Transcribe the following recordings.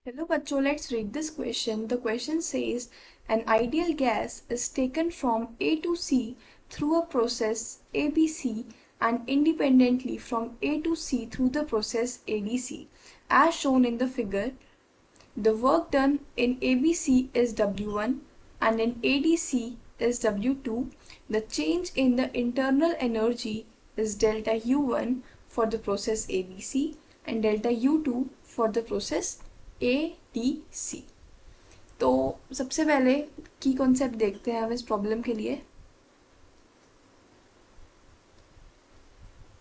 Hello, bachcho, let's read this question. The question says an ideal gas is taken from A to C through a process ABC and independently from A to C through the process ADC. As shown in the figure, the work done in ABC is W1 and in ADC is W2. The change in the internal energy is delta U1 for the process ABC and delta U2 for the process ADC. तो सबसे पहले की concept देखते हैं हम इस problem के लिए.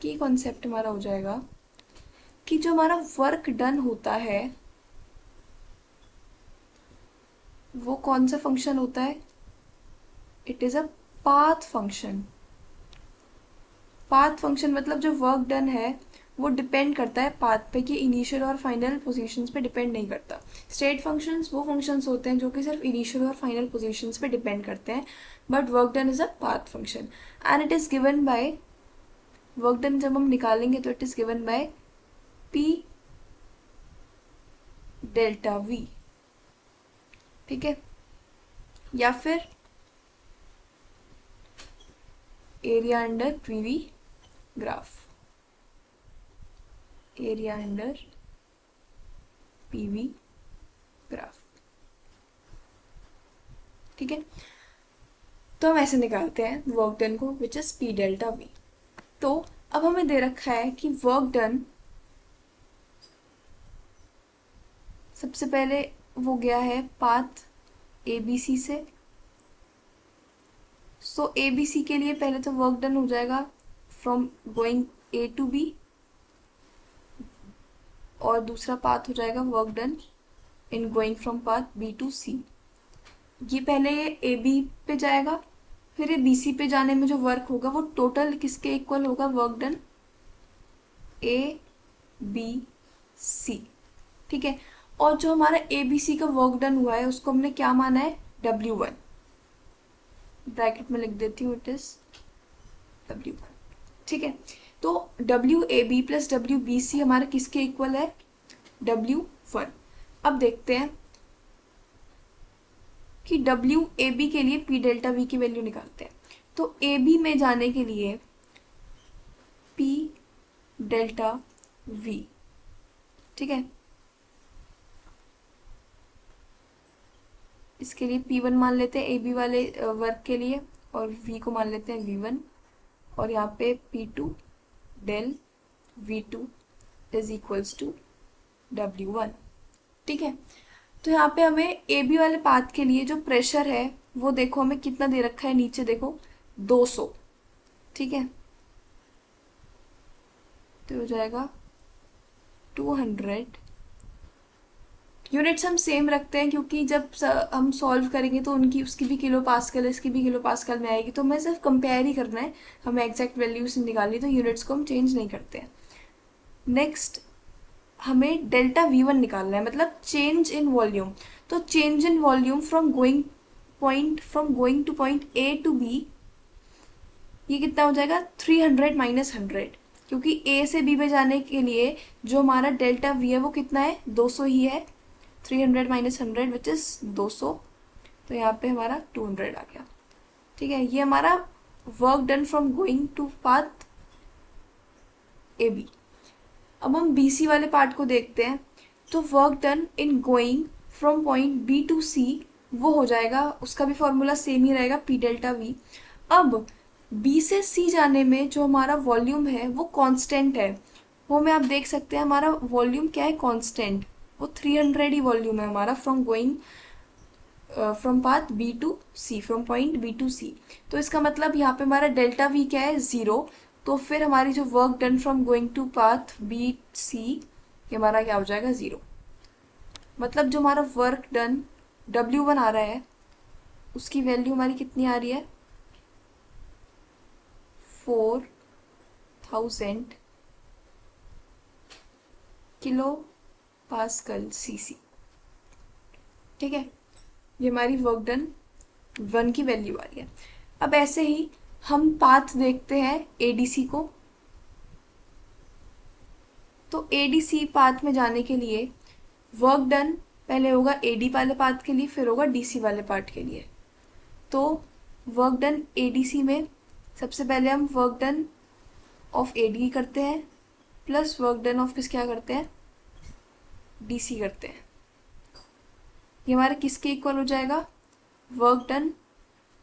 की कॉन्सेप्ट हमारा हो जाएगा कि जो हमारा वर्क डन होता है वो कौन सा फंक्शन होता है. It is a path function. Path function मतलब जो वर्क डन है वो डिपेंड करता है पाथ पे कि इनिशियल और फाइनल पोजीशंस पे डिपेंड नहीं करता. स्टेट फंक्शंस वो फंक्शंस होते हैं जो कि सिर्फ इनिशियल और फाइनल पोजीशंस पे डिपेंड करते हैं. But work done is a path function and it is given by work done. जब हम निकालेंगे तो it is given by P delta we. ठीक है, या फिर area under PV graph. Area under PV graph. ठीक है, तो हम ऐसे निकालते हैं वर्क डन को which is P delta we. तो अब हमें दे रखा है कि वर्क डन सबसे पहले वो गया है पाथ ABC से. सो ABC के लिए पहले तो वर्क डन हो जाएगा from going A to B और दूसरा पाथ हो जाएगा work done in going from path B to C. ये पहले AB पे जाएगा, फिर ये BC पे जाने में जो वर्क होगा वो टोटल किसके इक्वल होगा. Work done ABC. ठीक है, और जो हमारा ABC का वर्क डन हुआ है उसको हमने क्या माना है W1. ब्रैकेट में लिख देती हूँ, इट इज W1. ठीक है, तो WAB प्लस WBC हमारा किसके इक्वल है W1. अब देखते हैं कि WAB के लिए P डेल्टा V की वैल्यू निकालते हैं. तो AB में जाने के लिए P डेल्टा V. ठीक है, इसके लिए P1 मान लेते हैं AB वाले वर्क के लिए और V को मान लेते हैं V1 और यहाँ पे P2 del V2 is equals to W1. ठीक है, तो यहाँ पे हमें AB वाले पाथ के लिए जो प्रेशर है वो देखो हमें कितना दे रखा है. नीचे देखो 200. ठीक है, तो हो जाएगा 200. यूनिट्स हम सेम रखते हैं क्योंकि जब हम सॉल्व करेंगे तो उनकी उसकी भी किलो पास्कल इसकी भी किलो पास्कल में आएगी. तो हमें सिर्फ कंपेयर ही करना है, हमें एग्जैक्ट वैल्यूज निकालनी, तो यूनिट्स को हम चेंज नहीं करते हैं. नेक्स्ट हमें डेल्टा V1 निकालना है, मतलब चेंज इन वॉल्यूम. तो change in volume from going to point A to B, ये कितना हो जाएगा 300 माइनस 100. क्योंकि A से B पे जाने के लिए जो हमारा डेल्टा V है वो कितना है 200 ही है. 300 माइनस 100 विच इज 200. तो यहाँ पे हमारा 200 आ गया. ठीक है, ये हमारा work done from going to path AB. अब हम BC वाले पार्ट को देखते हैं. तो work done in going from point B to C वो हो जाएगा, उसका भी फॉर्मूला सेम ही रहेगा P डेल्टा V. अब B से C जाने में जो हमारा वॉल्यूम है वो कांस्टेंट है. वो में आप देख सकते हैं हमारा वॉल्यूम क्या है कांस्टेंट. वो 300 ही वॉल्यूम है हमारा from going from path B to C, from point B to C. तो इसका मतलब यहाँ पे हमारा डेल्टा V क्या है 0. तो फिर हमारी जो work done from going to path BC ये हमारा क्या हो जाएगा 0. मतलब जो हमारा वर्क डन W1 आ रहा है उसकी वैल्यू हमारी कितनी आ रही है 4000 किलो पास्कल CC. ठीक है, ये हमारी वर्क डन 1 की वैल्यू आ रही है. अब ऐसे ही हम पाथ देखते हैं ADC को. तो ADC पाथ में जाने के लिए वर्क डन पहले होगा AD वाले पार्ट के लिए, फिर होगा DC वाले पार्ट के लिए। तो वर्क डन ADC में सबसे पहले हम वर्क डन ऑफ AD करते हैं प्लस वर्क डन ऑफ क्या करते हैं, DC करते हैं। ये हमारा किसके इक्वल हो जाएगा, वर्क डन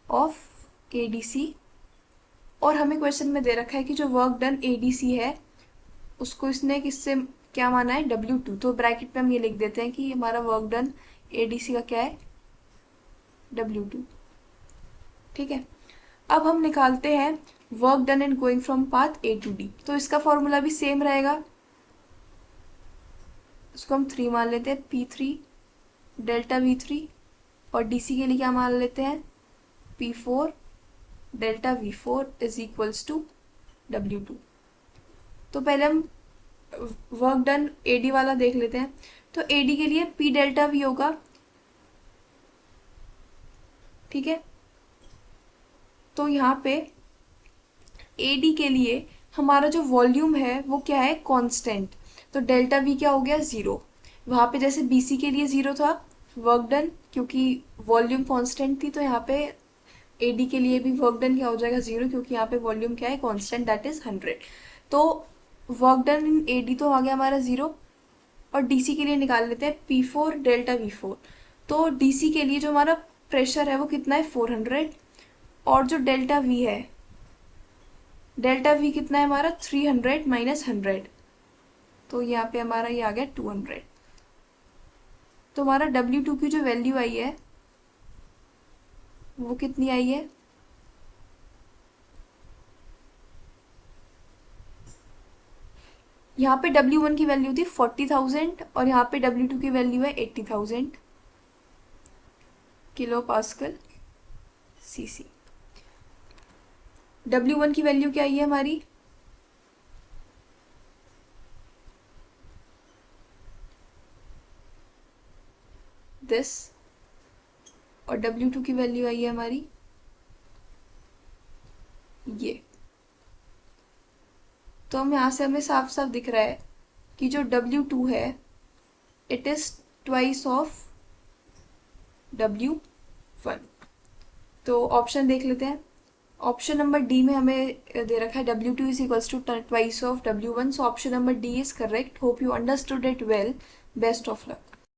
ऑफ ADC। और हमें क्वेश्चन में दे रखा है कि जो वर्क डन ADC है उसको इसने किससे क्या माना है, W2। तो ब्रैकेट में हम ये लिख देते हैं कि हमारा वर्क डन ADC का क्या है, W2। ठीक है, अब हम निकालते हैं work done in going from path A to D। तो इसका फॉर्मूला भी सेम रहेगा, इसको हम 3 मान लेते हैं, P3 डेल्टा V3। और DC के लिए क्या मान लेते हैं, P4 delta V4 is equals to W2। तो पहले हम वर्क डन AD वाला देख लेते हैं। तो AD के लिए P डेल्टा V होगा, ठीक है। तो यहाँ पे AD के लिए हमारा जो वॉल्यूम है वो क्या है, कांस्टेंट। तो डेल्टा V क्या हो गया, 0। वहाँ पे जैसे BC के लिए 0 था वर्क डन, क्योंकि वॉल्यूम कांस्टेंट थी, तो यहाँ पे AD के लिए भी वर्क डन क्या हो जाएगा, 0, क्योंकि यहाँ पे वॉल्यूम क्या है, कांस्टेंट, दैट इज 100। तो वर्क डन इन AD तो आ गया हमारा 0। और DC के लिए निकाल लेते हैं P4 डेल्टा V4। तो DC के लिए जो हमारा प्रेशर है वो कितना है, 400। और जो डेल्टा V है, डेल्टा V कितना है हमारा, 300 माइनस 100। तो यहाँ पे हमारा ये आ गया 200। तो हमारा W2 की जो वैल्यू आई है वो कितनी आई है, यहाँ पे W1 की वैल्यू थी 40,000 और यहाँ पे W2 की वैल्यू है 80,000 किलो पास्कल CC। W1 की वैल्यू क्या आई है हमारी, दिस। और W2 की वैल्यू आई है हमारी ये। तो हम यहाँ से हमें साफ साफ दिख रहा है कि जो W2 है it is twice of W1। तो ऑप्शन देख लेते हैं। ऑप्शन नंबर डी में हमें दे रखा है W2 is equals to twice of W1। So option number D is correct. Hope you understood it well. Best of luck.